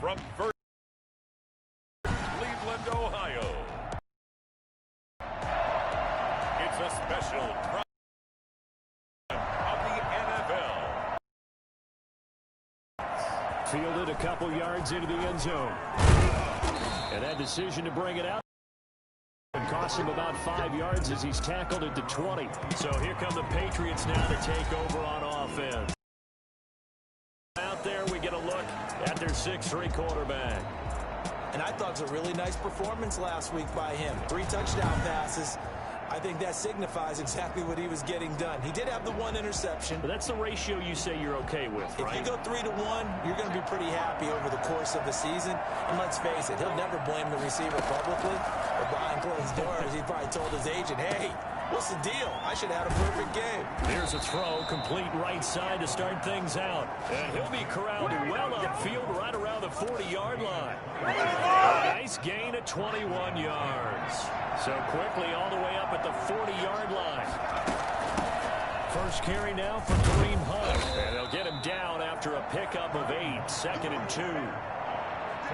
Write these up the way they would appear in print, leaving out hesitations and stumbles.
from Cleveland, Ohio. It's a special trial of the NFL. Fielded a couple yards into the end zone. And that decision to bring it out and cost him about 5 yards as he's tackled it to 20. So here come the Patriots now to take over on offense. Out there, we get a look at their 6'3" quarterback. And I thought it was a really nice performance last week by him. 3 touchdown passes. I think that signifies exactly what he was getting done. He did have the 1 interception. But that's the ratio you say you're okay with, right? If you go 3-to-1, you're going to be pretty happy over the course of the season. And let's face it, he'll never blame the receiver publicly. But behind closed doors, he probably told his agent, hey, what's the deal? I should have had a perfect game. Here's a throw, complete right side to start things out. And he'll be corralled well upfield right around the 40-yard line. A nice gain at 21 yards. So quickly all the way up at the 40-yard line. First carry now for Kareem Hunt. And they'll get him down after a pickup of 8, 2nd and 2.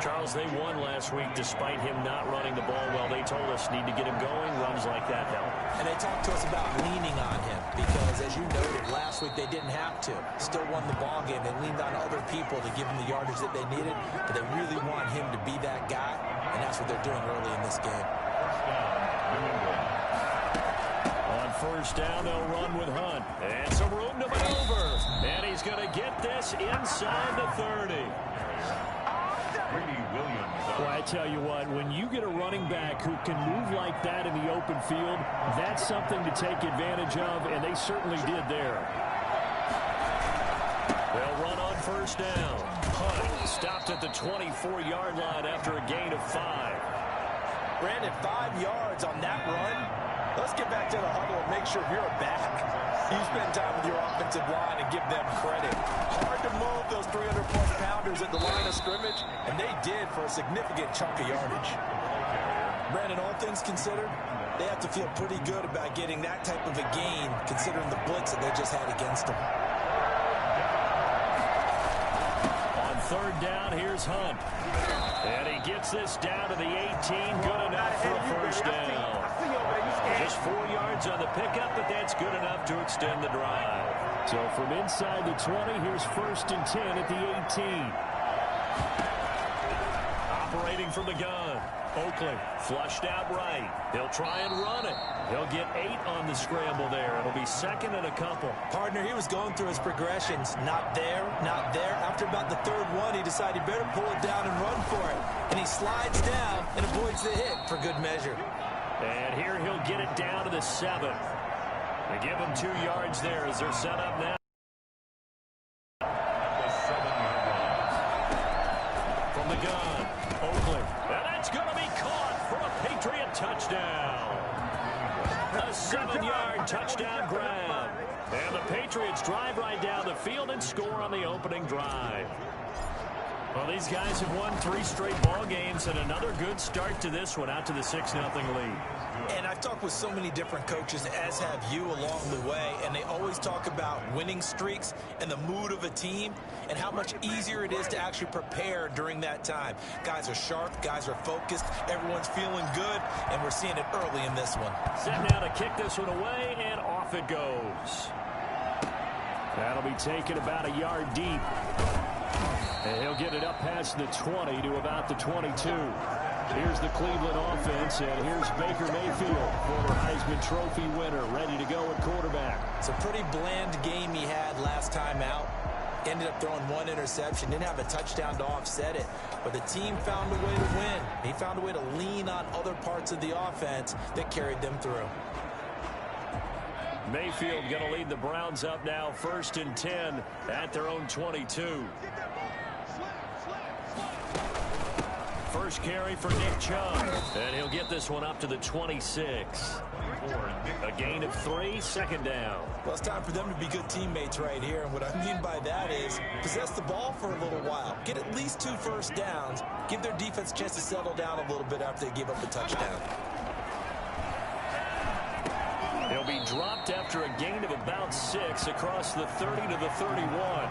Charles, they won last week despite him not running the ball well. They told us need to get him going. Runs like that help. And they talked to us about leaning on him because, as you noted, last week they didn't have to. Still won the ball game. They leaned on other people to give him the yardage that they needed, but they really want him to be that guy, and that's what they're doing early in this game. On first down, they'll run with Hunt. And some room to maneuver. And he's going to get this inside the 30. Well, I tell you what, when you get a running back who can move like that in the open field, that's something to take advantage of, and they certainly did there. They'll run on first down. Hunt stopped at the 24-yard line after a gain of 5. Brandon, 5 yards on that run. Let's get back to the huddle and make sure you're back. You spend time with your offensive line and give them credit. Hard to move those 300-plus pounders at the line of scrimmage, and they did for a significant chunk of yardage. Brandon, all things considered, they have to feel pretty good about getting that type of a gain, considering the blitz that they just had against them. On third down, here's Hunt. And he gets this down to the 18. Good enough for a first down. Just 4 yards on the pickup, but that's good enough to extend the drive. So from inside the 20, here's 1st and 10 at the 18. Operating from the gun. Oakley flushed out right. He'll try and run it. He'll get 8 on the scramble there. It'll be 2nd and a couple. Partner, he was going through his progressions. Not there, not there. After about the 3rd one, he decided he better pull it down and run for it. And he slides down and avoids the hit for good measure. And here he'll get it down to the 7. They give him 2 yards there as they're set up now. From the gun, Oakley. And that's going to be caught for a Patriot touchdown. A 7-yard touchdown grab. And the Patriots drive right down the field and score on the opening drive. Well, these guys have won 3 straight ball games and another good start to this one out to the 6-0 lead. And I've talked with so many different coaches, as have you along the way, and they always talk about winning streaks and the mood of a team and how much easier it is to actually prepare during that time. Guys are sharp, guys are focused, everyone's feeling good, and we're seeing it early in this one. Set now to kick this one away, and off it goes. That'll be taken about a yard deep. And he'll get it up past the 20 to about the 22. Here's the Cleveland offense, and here's Baker Mayfield, former Heisman Trophy winner, ready to go at quarterback. It's a pretty bland game he had last time out. Ended up throwing 1 interception, didn't have a touchdown to offset it, but the team found a way to win. He found a way to lean on other parts of the offense that carried them through. Mayfield going to lead the Browns up now, 1st and 10 at their own 22. First carry for Nick Chubb, and he'll get this one up to the 26. A gain of 3, 2nd down. Well, it's time for them to be good teammates right here, and what I mean by that is possess the ball for a little while, get at least 2 first downs, give their defense a chance to settle down a little bit after they give up the touchdown. He'll be dropped after a gain of about 6 across the 30 to the 31.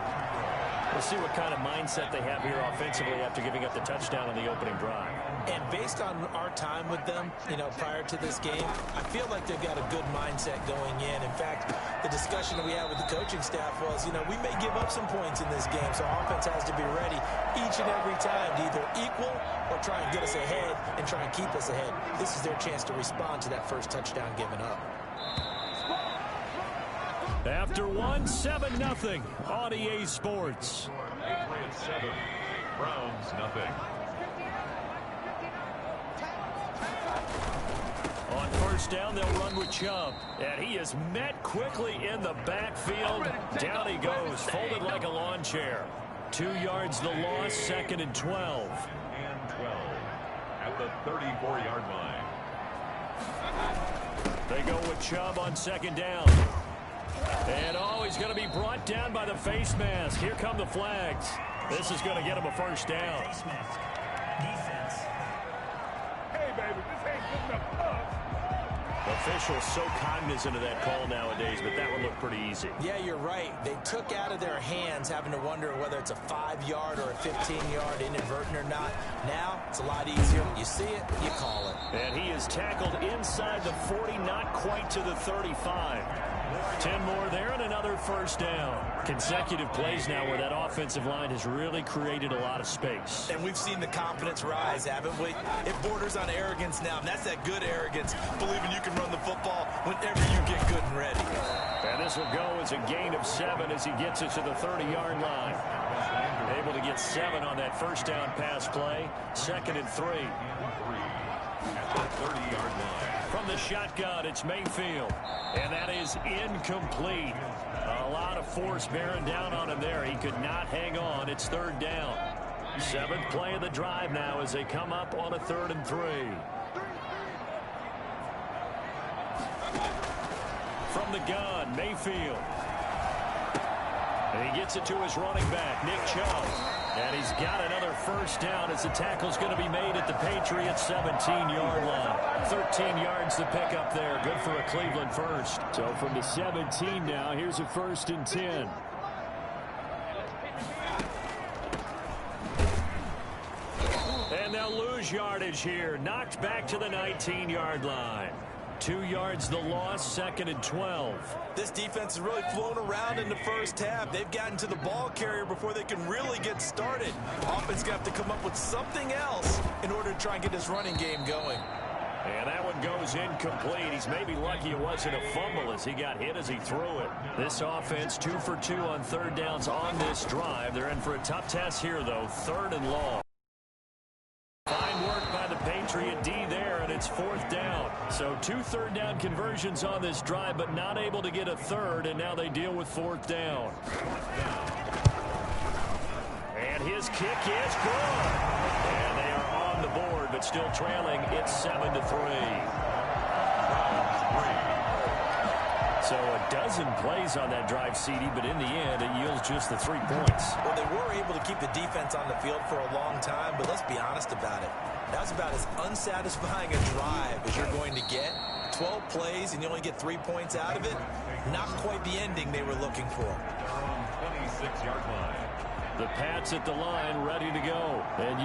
We'll see what kind of mindset they have here offensively after giving up the touchdown on the opening drive. And based on our time with them, prior to this game, I feel like they've got a good mindset going in. In fact, the discussion that we had with the coaching staff was, we may give up some points in this game, so our offense has to be ready each and every time to either equal or try and get us ahead and try and keep us ahead. This is their chance to respond to that first touchdown given up. After 7-0 on EA Sports. Patriots 7, Browns nothing. On first down, they'll run with Chubb. And he is met quickly in the backfield. Down he goes, folded like a lawn chair. 2 yards the loss, 2nd and 12. And 12 at the 34-yard line. They go with Chubb on 2nd down. And he's going to be brought down by the face mask. Here come the flags. This is going to get him a first down. Face mask. Defense. Hey, baby, this ain't good enough. Officials so cognizant of that call nowadays, but that one looked pretty easy. Yeah, you're right. They took out of their hands having to wonder whether it's a 5-yard or a 15-yard inadvertent or not. Now, it's a lot easier. You see it, you call it. And he is tackled inside the 40, not quite to the 35. 10 more there and another first down. Consecutive plays now where that offensive line has really created a lot of space. And we've seen the confidence rise, haven't we? It borders on arrogance now, and that's that good arrogance, believing you can run the football whenever you get good and ready. And this will go as a gain of 7 as he gets it to the 30-yard line. Able to get 7 on that first down pass play. 2nd and 3. At the 30-yard line. From the shotgun, it's Mayfield. And that is incomplete. A lot of force bearing down on him there. He could not hang on. It's 3rd down. 7th play of the drive now as they come up on a 3rd and 3. From the gun, Mayfield. And he gets it to his running back, Nick Chubb. And he's got another first down as the tackle's going to be made at the Patriots' 17-yard line. 13 yards to pick up there. Good for a Cleveland first. So from the 17 now, here's a 1st and 10. And they'll lose yardage here. Knocked back to the 19-yard line. 2 yards the loss, 2nd and 12. This defense has really flown around in the first half. They've gotten to the ball carrier before they can really get started. Offense going to have to come up with something else in order to try and get this running game going. And that one goes incomplete. He's maybe lucky it wasn't a fumble as he got hit as he threw it. This offense 2 for 2 on 3rd downs on this drive. They're in for a tough test here, though. 3rd and long. Fine work by the Patriot D there, and it's 4th down. So 2 3rd down conversions on this drive, but not able to get a 3rd, and now they deal with 4th down. And his kick is good. And they are on the board, but still trailing. It's 7-3. So a dozen plays on that drive, CD, but in the end, it yields just the 3 points. Well, they were able to keep the defense on the field for a long time, but let's be honest about it. That was about as unsatisfying a drive as you're going to get. 12 plays, and you only get 3 points out of it. Not quite the ending they were looking for. 26-yard line. The Pats at the line, ready to go. And,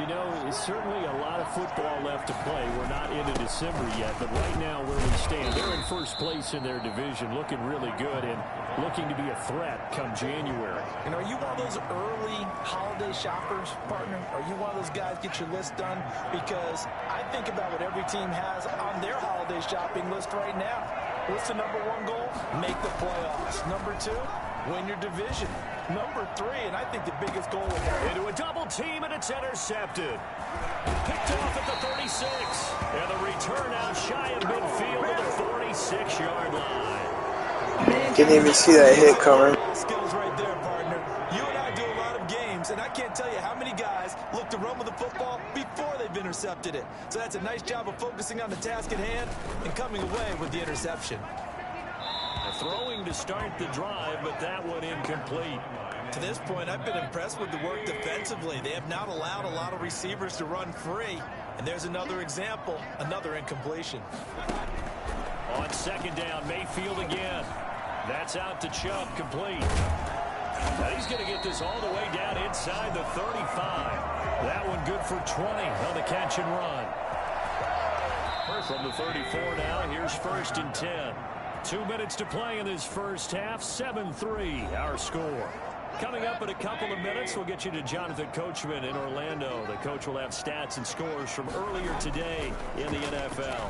it's certainly a lot of football left to play. We're not into December yet, but right now where we stand, they're in first place in their division, looking really good and looking to be a threat come January. And are you one of those early holiday shoppers, partner? Are you one of those guys get your list done? Because I think about what every team has on their holiday shopping list right now. What's the number 1 goal? Make the playoffs. Number 2, win your division. Number 3, and I think the biggest goal is into a double team, and it's intercepted. Picked off at the 36. And the return out shy of midfield at the 46-yard line. Didn't even see that hit coming. Skills right there, partner. You and I do a lot of games, and I can't tell you how many guys look to run with the football before they've intercepted it. So that's a nice job of focusing on the task at hand and coming away with the interception. Throwing to start the drive, but that one incomplete. To this point, I've been impressed with the work defensively. They have not allowed a lot of receivers to run free. And there's another example, another incompletion. On 2nd down, Mayfield again. That's out to Chubb, complete. Now he's going to get this all the way down inside the 35. That one good for 20 on the catch and run. From the 34 now, here's 1st and 10. 2 minutes to play in this first half. 7-3 our score. Coming up in a couple of minutes, we'll get you to Jonathan Coachman in Orlando. The coach will have stats and scores from earlier today in the NFL.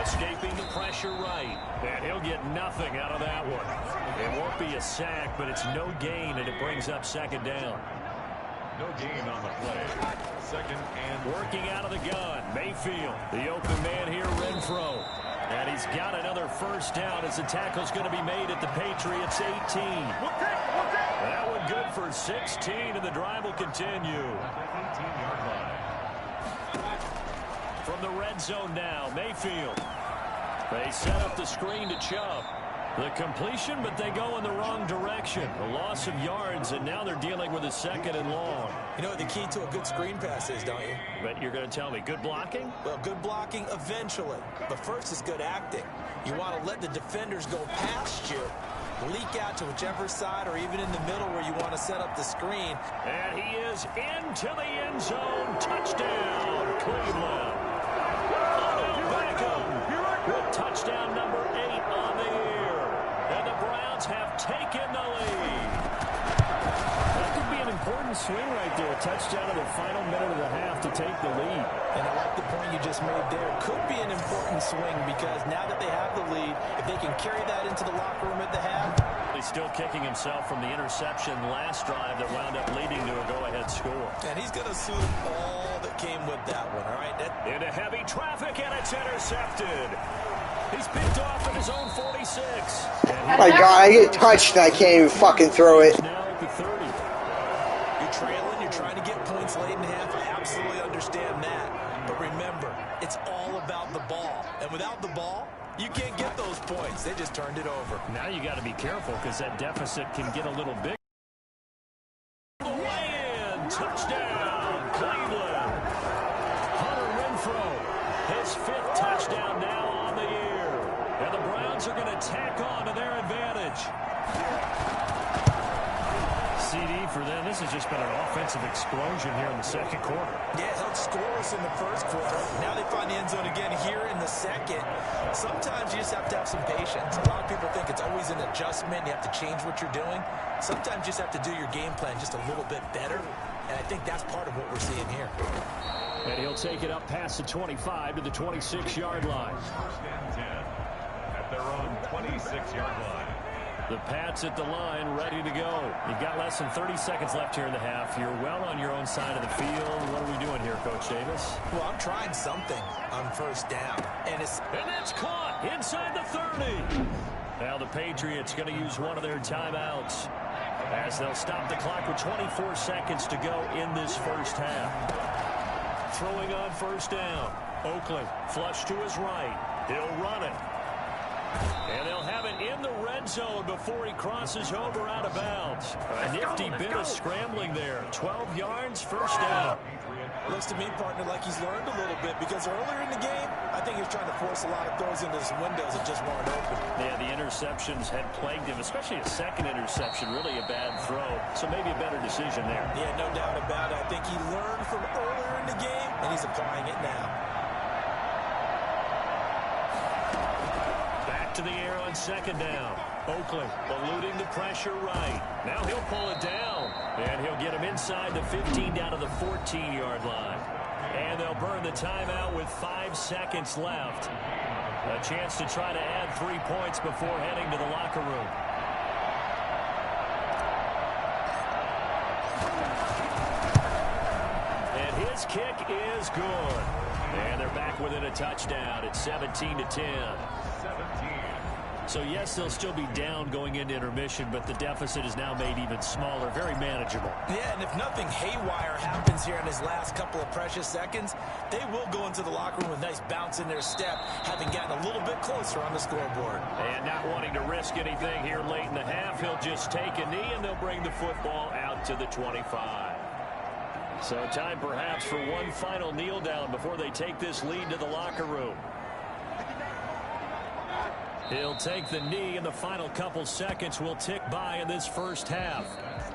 Escaping the pressure right. And he'll get nothing out of that one. It won't be a sack, but it's no gain, and it brings up 2nd down. No gain on the play. 2nd and working out of the gun. Mayfield, the open man here, Renfro. And he's got another 1st down as the tackle's going to be made at the Patriots 18. That one good for 16, and the drive will continue. 18-yard line. From the red zone now, Mayfield. They set up the screen to Chubb. The completion, but they go in the wrong direction. A loss of yards, and now they're dealing with a 2nd and long. You know what the key to a good screen pass is, don't you? But you're going to tell me, good blocking? Well, good blocking eventually. But first is good acting. You want to let the defenders go past you, leak out to whichever side or even in the middle where you want to set up the screen. And he is into the end zone. Touchdown, Cleveland. With touchdown number 8 on the year. And the Browns have taken the lead. That could be an important swing right there. A touchdown in the final minute of the half to take the lead. And I like the point you just made there. Could be an important swing because now that they have the lead, if they can carry that into the locker room at the half. He's still kicking himself from the interception last drive that wound up leading to a go-ahead score. And he's going to assume all that came with that one, all right? Into heavy traffic, and it's intercepted. He's picked off at his own 46. Oh my God, I get touched and I can't even fucking throw it. Now at the 30. You're trailing, you're trying to get points late in half. I absolutely understand that. But remember, it's all about the ball. And without the ball, you can't get those points. They just turned it over. Now you got to be careful because that deficit can get a little big. Way-in, touchdown, Cleveland. Hunter Renfro, his 5th touchdown now on the year. And the Browns are going to tack on to their advantage. CD for them. This has just been an offensive explosion here in the 2nd quarter. Yeah, held scoreless in the 1st quarter. Now they find the end zone again here in the 2nd. Sometimes you just have to have some patience. A lot of people think it's always an adjustment. You have to change what you're doing. Sometimes you just have to do your game plan just a little bit better. And I think that's part of what we're seeing here. And he'll take it up past the 25 to the 26-yard line. 1st and 10 at their own 26-yard line. The Pats at the line, ready to go. You've got less than 30 seconds left here in the half. You're well on your own side of the field. What are we doing here, Coach Davis? Well, I'm trying something on 1st down. And that's caught inside the 30. Now the Patriots going to use one of their timeouts as they'll stop the clock with 24 seconds to go in this first half. Throwing on 1st down. Oakland flush to his right. He'll run it. And they'll have it in the red zone before he crosses over out of bounds. A nifty bit of scrambling there. 12 yards, 1st down. Looks to me, partner, like he's learned a little bit because earlier in the game, I think he was trying to force a lot of throws into his windows that just weren't open. Yeah, the interceptions had plagued him, especially a 2nd interception, really a bad throw. So maybe a better decision there. Yeah, no doubt about it. I think he learned from earlier in the game, and he's applying it now. To the air on 2nd down. Oakland eluding the pressure right. Now he'll pull it down. And he'll get him inside the 15 down to the 14-yard line. And they'll burn the timeout with 5 seconds left. A chance to try to add 3 points before heading to the locker room. And his kick is good. And they're back within a touchdown. It's 17-10. So, yes, they'll still be down going into intermission, but the deficit is now made even smaller, very manageable. Yeah, and if nothing haywire happens here in his last couple of precious seconds, they will go into the locker room with a nice bounce in their step, having gotten a little bit closer on the scoreboard. And not wanting to risk anything here late in the half, he'll just take a knee, and they'll bring the football out to the 25. So time perhaps for one final kneel down before they take this lead to the locker room. He'll take the knee, and the final couple seconds will tick by in this first half.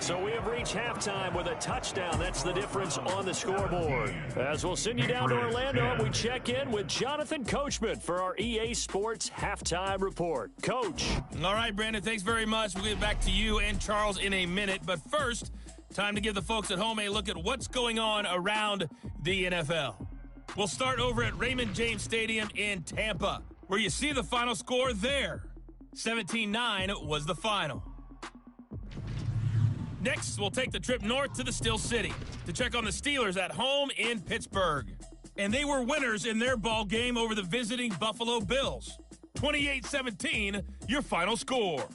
So we have reached halftime with a touchdown. That's the difference on the scoreboard. As we'll send you down to Orlando, we check in with Jonathan Coachman for our EA Sports Halftime Report. Coach. All right, Brandon, thanks very much. We'll get back to you and Charles in a minute. But first, time to give the folks at home a look at what's going on around the NFL. We'll start over at Raymond James Stadium in Tampa, where you see the final score there. 17-9 was the final. Next, we'll take the trip north to the Steel City to check on the Steelers at home in Pittsburgh. And they were winners in their ball game over the visiting Buffalo Bills. 28-17, your final score.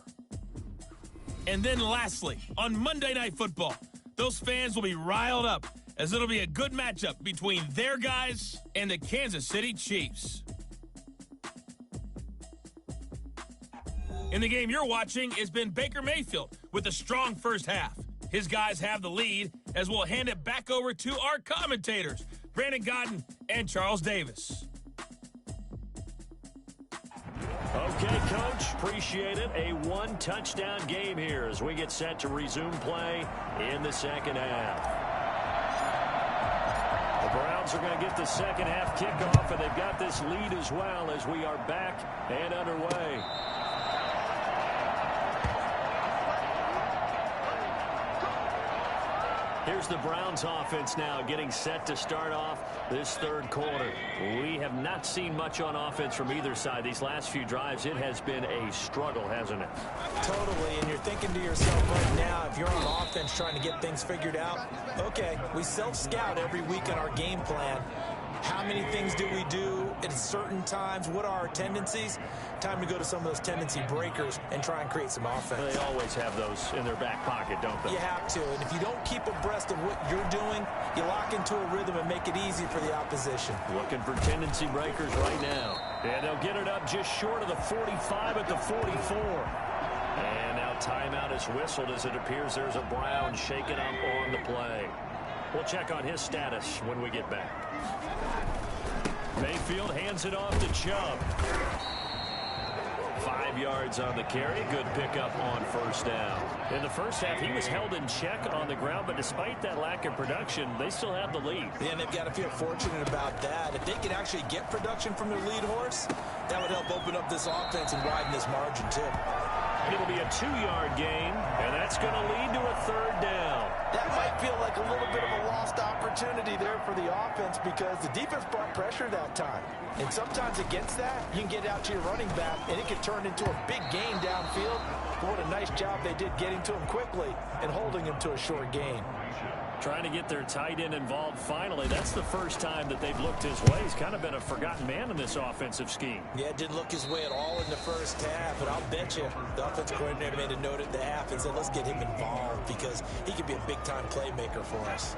And then lastly, on Monday Night Football, those fans will be riled up as it'll be a good matchup between their guys and the Kansas City Chiefs. In the game you're watching has been Baker Mayfield with a strong first half. His guys have the lead as we'll hand it back over to our commentators, Brandon Godden and Charles Davis. Okay, Coach, appreciate it. A one-touchdown game here as we get set to resume play in the second half. The Browns are going to get the second half kickoff, and they've got this lead as well as we are back and underway. Here's the Browns offense now getting set to start off this third quarter. We have not seen much on offense from either side. These last few drives, it has been a struggle, hasn't it? Totally, and you're thinking to yourself right now, if you're on offense trying to get things figured out, okay, we self-scout every week in our game plan. How many things do we do at certain times? What are our tendencies? Time to go to some of those tendency breakers and try and create some offense. They always have those in their back pocket, don't they? You have to, and if you don't keep abreast of what you're doing, you lock into a rhythm and make it easy for the opposition. Looking for tendency breakers right now. And they'll get it up just short of the 45 at the 44. And now timeout is whistled as it appears there's a Brown shaking up on the play. We'll check on his status when we get back. Mayfield hands it off to Chubb. 5 yards on the carry. Good pickup on first down. In the first half, he was held in check on the ground, but despite that lack of production, they still have the lead. Yeah, and they've got to feel fortunate about that. If they could actually get production from their lead horse, that would help open up this offense and widen this margin, too. It'll be a 2-yard gain, and that's going to lead to a third down. That might feel like a little bit of a lost opportunity there for the offense because the defense brought pressure that time. And sometimes against that, you can get out to your running back, and it can turn into a big gain downfield. But what a nice job they did getting to him quickly and holding him to a short gain. Trying to get their tight end involved finally. That's the first time that they've looked his way. He's kind of been a forgotten man in this offensive scheme. Yeah, it didn't look his way at all in the first half, but I'll bet you the offensive coordinator made a note at the half and said, let's get him involved because he could be a big-time playmaker for us.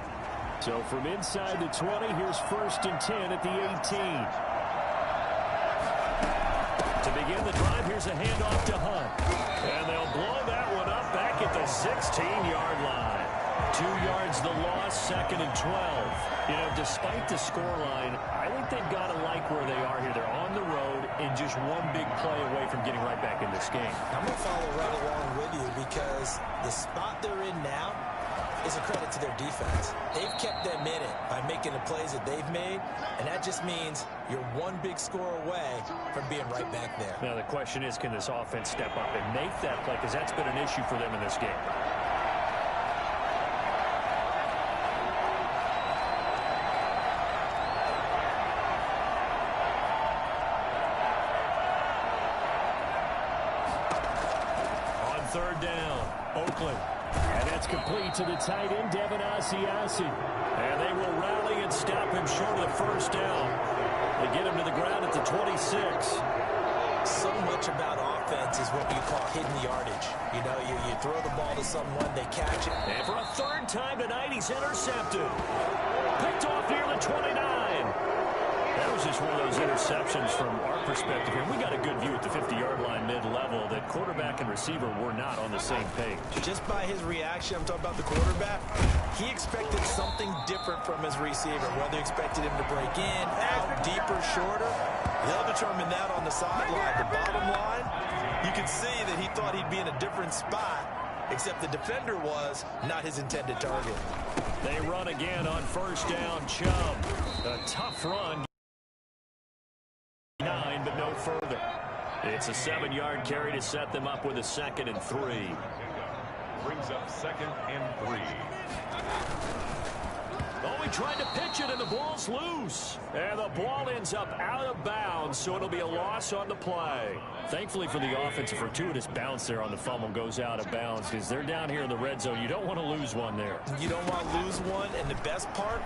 So from inside the 20, here's 1st and 10 at the 18. To begin the drive, here's a handoff to Hunt. And they'll blow that one up back at the 16-yard line. 2 yards the loss, 2nd and 12. You know, despite the scoreline, I think they've got to like where they are here. They're on the road and just one big play away from getting right back in this game. I'm going to follow right along with you because the spot they're in now is a credit to their defense. They've kept them in it by making the plays that they've made, and that just means you're one big score away from being right back there. Now, the question is, can this offense step up and make that play? Because that's been an issue for them in this game. Third down, Oakland. And that's complete to the tight end, Devin Asiasi. And they will rally and stop him short of the first down. They get him to the ground at the 26. So much about offense is what you call hidden yardage. You know, you throw the ball to someone, they catch it. And for a third time tonight, he's intercepted. Picked off near the 29. That was just one of those interceptions from our perspective here. We got a good view at the 50-yard line mid-level that quarterback and receiver were not on the same page. Just by his reaction, I'm talking about the quarterback, he expected something different from his receiver, whether he expected him to break in, out, deeper, shorter. He'll determine that on the sideline. The bottom line, you can see that he thought he'd be in a different spot, except the defender was not his intended target. They run again on first down. Chubb. A tough run. 9, but no further. It's a 7-yard carry to set them up with a 2nd and 3. Brings up 2nd and 3. Oh, he tried to pitch it, and the ball's loose. And the ball ends up out of bounds, so it'll be a loss on the play. Thankfully for the offense, a fortuitous bounce there on the fumble goes out of bounds because they're down here in the red zone. You don't want to lose one there. You don't want to lose one, and the best part,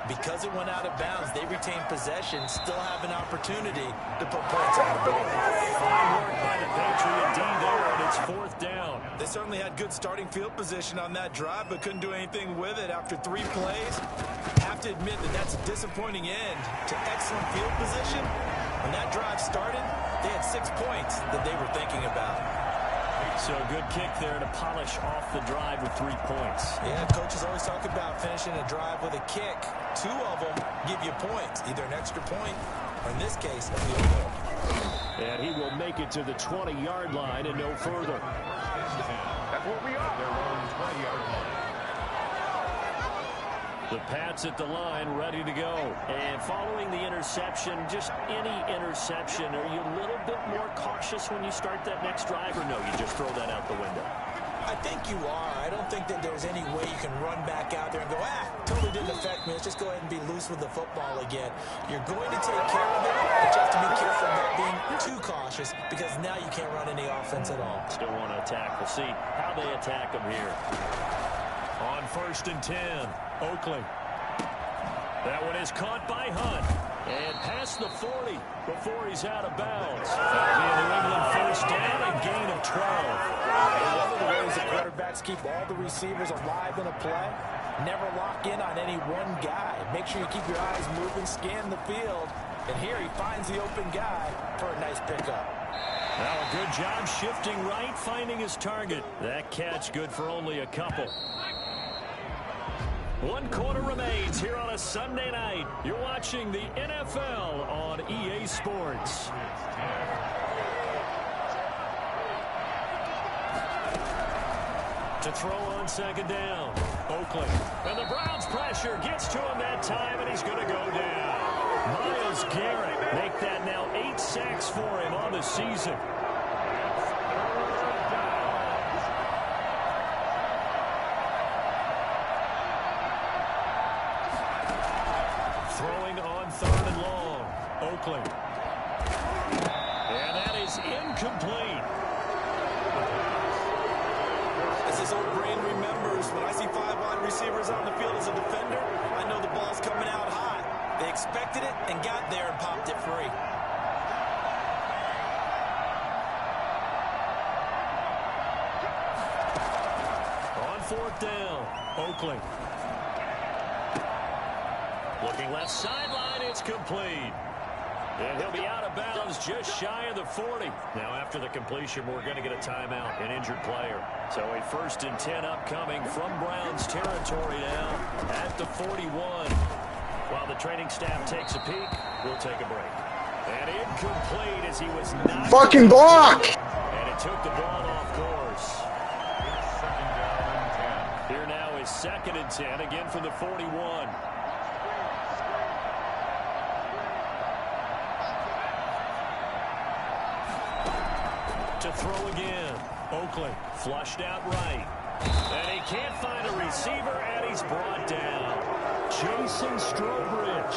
because it went out of bounds, they retain possession, still have an opportunity to put points on the board. Fine work by the Patriot D there, and it's 4th down. They certainly had good starting field position on that drive, but couldn't do anything with it after 3 plays. Have to admit that that's a disappointing end to excellent field position. When that drive started, they had 6 points that they were thinking about. So a good kick there to polish off the drive with 3 points. Yeah, coaches always talk about finishing a drive with a kick. 2 of them give you points, either an extra point or, in this case, a field goal. And he will make it to the 20-yard line and no further. That's where we are. Their own 20-yard line. The Pats at the line, ready to go. And following the interception, just any interception, are you a little bit more cautious when you start that next drive, or no, you just throw that out the window? I think you are. I don't think that there's any way you can run back out there and go, totally didn't affect me. Let's just go ahead and be loose with the football again. You're going to take care of it, but you have to be careful about being too cautious because now you can't run any offense at all. Still want to attack. We'll see how they attack them here. On 1st and 10, Oakley. That one is caught by Hunt. And past the 40 before he's out of bounds. That'll be a New England 1st down and gain of 12. One of the ways the quarterbacks keep all the receivers alive in a play, never lock in on any one guy. Make sure you keep your eyes moving, scan the field. And here he finds the open guy for a nice pickup. Now a good job shifting right, finding his target. That catch good for only a couple. 1 quarter remains here on a Sunday night. You're watching the NFL on EA Sports. To throw on 2nd down, Oakley. And the Browns pressure gets to him that time, and he's going to go down. Myles Garrett make that now 8 sacks for him on the season. Throwing on 3rd and long, Oakley. And that is incomplete. As his old brain remembers, when I see 5 wide receivers on the field as a defender, I know the ball's coming out hot. They expected it and got there and popped it free. On 4th down, Oakley. Looking left sideline, it's complete. And he'll be out of bounds just shy of the 40. Now after the completion, we're going to get a timeout, an injured player. So a 1st and 10 upcoming from Browns territory now at the 41. While the training staff takes a peek, we'll take a break. And incomplete as he was not. Fucking block! And it took the ball off course. Here now is 2nd and 10, again from the 41. To throw again. Oakley flushed out right. And he can't find a receiver, and he's brought down. Jason Strobridge.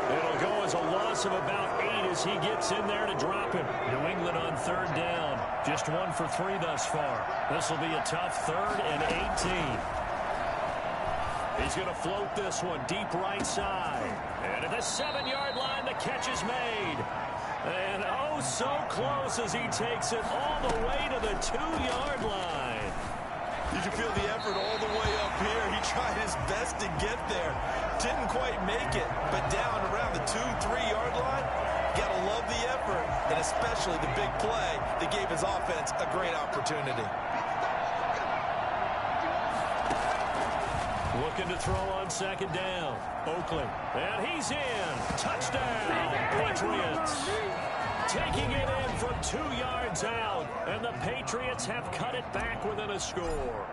It'll go as a loss of about 8 as he gets in there to drop him. New England on 3rd down. Just 1 for 3 thus far. This will be a tough 3rd and 18. He's going to float this one deep right side. And at the 7-yard line, the catch is made. And oh, so close as he takes it all the way to the 2-yard line. You can feel the effort all the way up here. He tried his best to get there. Didn't quite make it, but down around the 2-3-yard line, gotta love the effort, and especially the big play that gave his offense a great opportunity. looking to throw on second down. Oakley. And he's in. Touchdown, Patriots. Taking it in from 2 yards out. And the Patriots have cut it back within a score.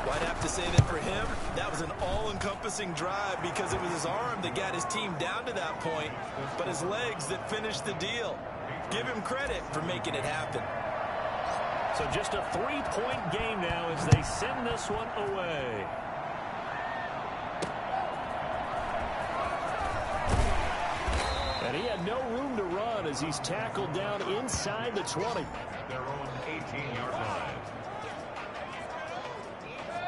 Well, I'd have to say that for him, that was an all-encompassing drive because it was his arm that got his team down to that point, but his legs that finished the deal. Give him credit for making it happen. So just a 3-point game now as they send this one away. And he had no room to run as he's tackled down inside the 20. Their own 18-yard line.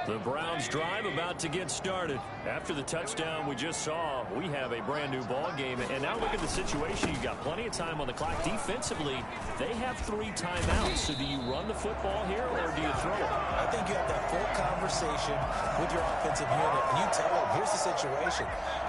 The Browns drive about to get started. After the touchdown we just saw, we have a brand new ball game. And now look at the situation. You've got plenty of time on the clock. Defensively, they have 3 timeouts. So do you run the football here or do you throw it? I think you have that full conversation with your offensive unit, and you tell them, here's the situation.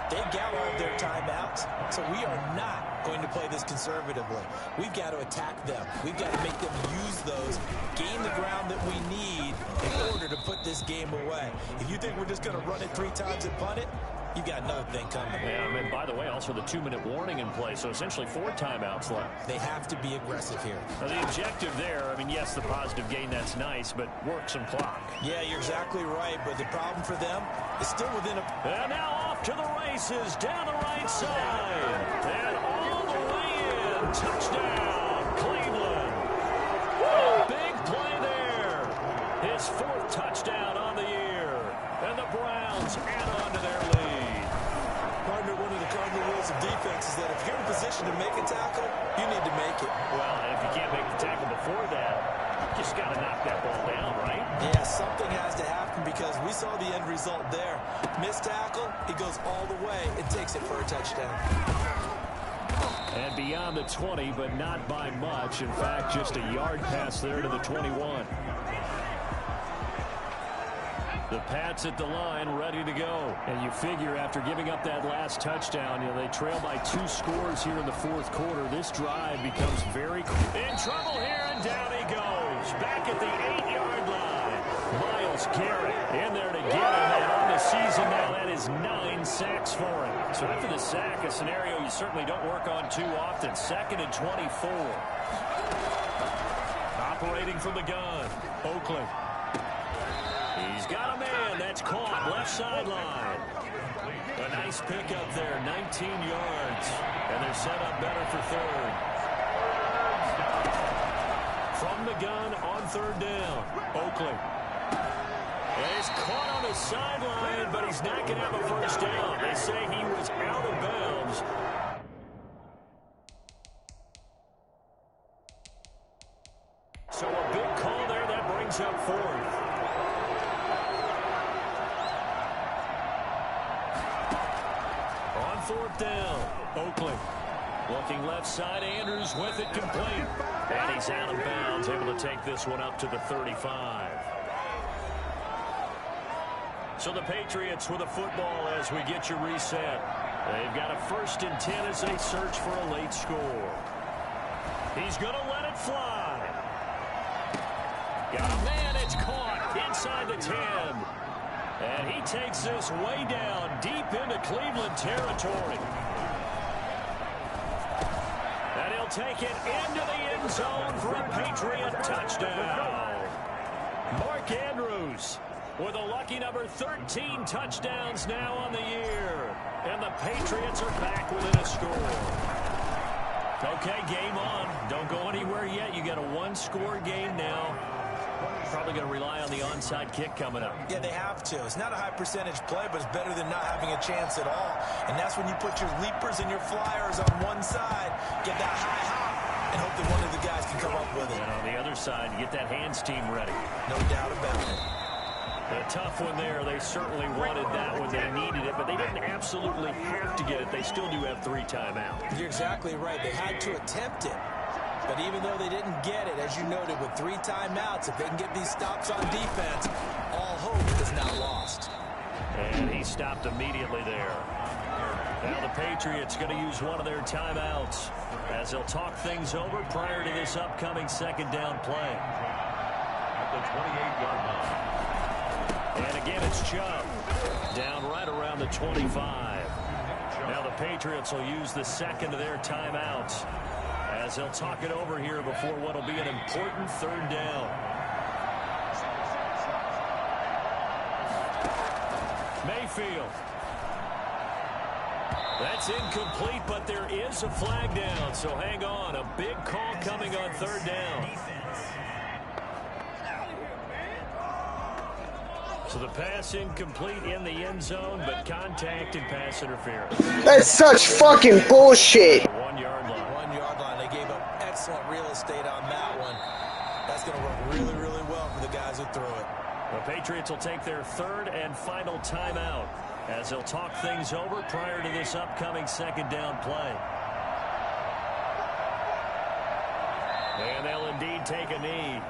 They got all of their timeouts, so we are not going to play this conservatively. We've got to attack them. We've got to make them use those, gain the ground that we need in order to put this game away. If you think we're just going to run it 3 times and punt it, you got another thing coming. Yeah, and by the way, also the 2-minute warning in play, so essentially 4 timeouts left. They have to be aggressive here. Now, the objective there, I mean, yes, the positive gain, that's nice, but work some clock. Yeah, you're exactly right, but the problem for them is still within a... And now off to the races, down the right side, and all the way in. Touchdown, Cleveland. Big play there. His 4th touchdown on the year, and the Browns add on to their lead. Partner, one of the cardinal rules of defense is that if you're in position to make a tackle, you need to make it. Well, and if you can't make the tackle before that, you just got to knock that ball down, right? Yeah, something has to happen because we saw the end result there. Missed tackle, he goes all the way and takes it for a touchdown. And beyond the 20, but not by much. In fact, just a yard pass there to the 21. The Pats at the line, ready to go. And you figure after giving up that last touchdown, they trail by 2 scores here in the 4th quarter. This drive becomes very in trouble here, and down he goes. Back at the 8-yard line. Myles Garrett in there to get him. And on the season now, that is 9 sacks for him. So after the sack, a scenario you certainly don't work on too often. 2nd and 24. Operating from the gun, Oakley. He's got a man. That's caught. Left sideline. A nice pickup there. 19 yards. And they're set up better for 3rd. From the gun on 3rd down. Oakley. And he's caught on the sideline, but he's not going to have a first down. They say he was out of bounds. So a big call there. That brings up 4th. On 4th down, Oakley. Looking left side, Andrews with it complete. And he's out of bounds, able to take this one up to the 35. So the Patriots with a football as we get you reset. They've got a 1st and 10 as they search for a late score. He's going to let it fly. Got a man, it's caught inside the 10. And he takes this way down, deep into Cleveland territory. And he'll take it into the end zone for a Patriot touchdown. Mark Andrews with a lucky number 13 touchdowns now on the year. And the Patriots are back within a score. Okay, game on. Don't go anywhere yet. You got a 1-score game now. Probably going to rely on the onside kick coming up. Yeah, they have to. It's not a high percentage play, but it's better than not having a chance at all. And that's when you put your leapers and your flyers on one side, get that high hop, and hope that one of the guys can come up with it. And on the other side, get that hands team ready. No doubt about it. A tough one there. They certainly wanted that when they needed it, but they didn't absolutely have to get it. They still do have 3 timeouts. You're exactly right. They had to attempt it. But even though they didn't get it, as you noted, with 3 timeouts, if they can get these stops on defense, all hope is not lost. And he stopped immediately there. Now the Patriots going to use one of their timeouts as they'll talk things over prior to this upcoming 2nd down play. At the 28-yard line. And again, it's Chubb. Down right around the 25. Now the Patriots will use the second of their timeouts as they'll talk it over here before what will be an important third down. Mayfield. That's incomplete, but there is a flag down, so hang on. A big call coming on third down. So the pass incomplete in the end zone, but contact and pass interference. That's such fucking bullshit. 1 yard line. 1 yard line. They gave up excellent real estate on that one. That's going to work really, really well for the guys who threw it. The Patriots will take their third and final timeout as they'll talk things over prior to this upcoming second down play. And they'll indeed take a knee.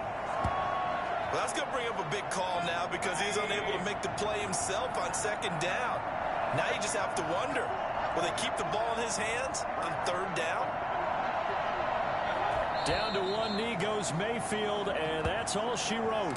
Well, that's going to bring up a big call now because he's unable to make the play himself on second down. Now you just have to wonder, will they keep the ball in his hands on third down? Down to one knee goes Mayfield, and that's all she wrote.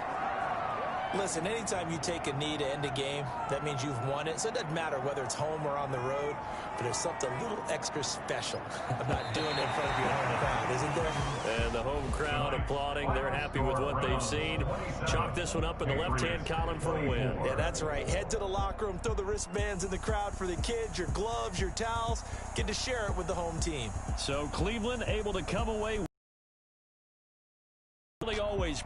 Listen, anytime you take a knee to end a game, that means you've won it. So it doesn't matter whether it's home or on the road, but there's something a little extra special about doing it in front of your home crowd, isn't there? And the home crowd applauding. They're happy with what they've seen. Chalk this one up in the left-hand column for a win. Yeah, that's right. Head to the locker room, throw the wristbands in the crowd for the kids, your gloves, your towels. Get to share it with the home team. So Cleveland able to come away. Really always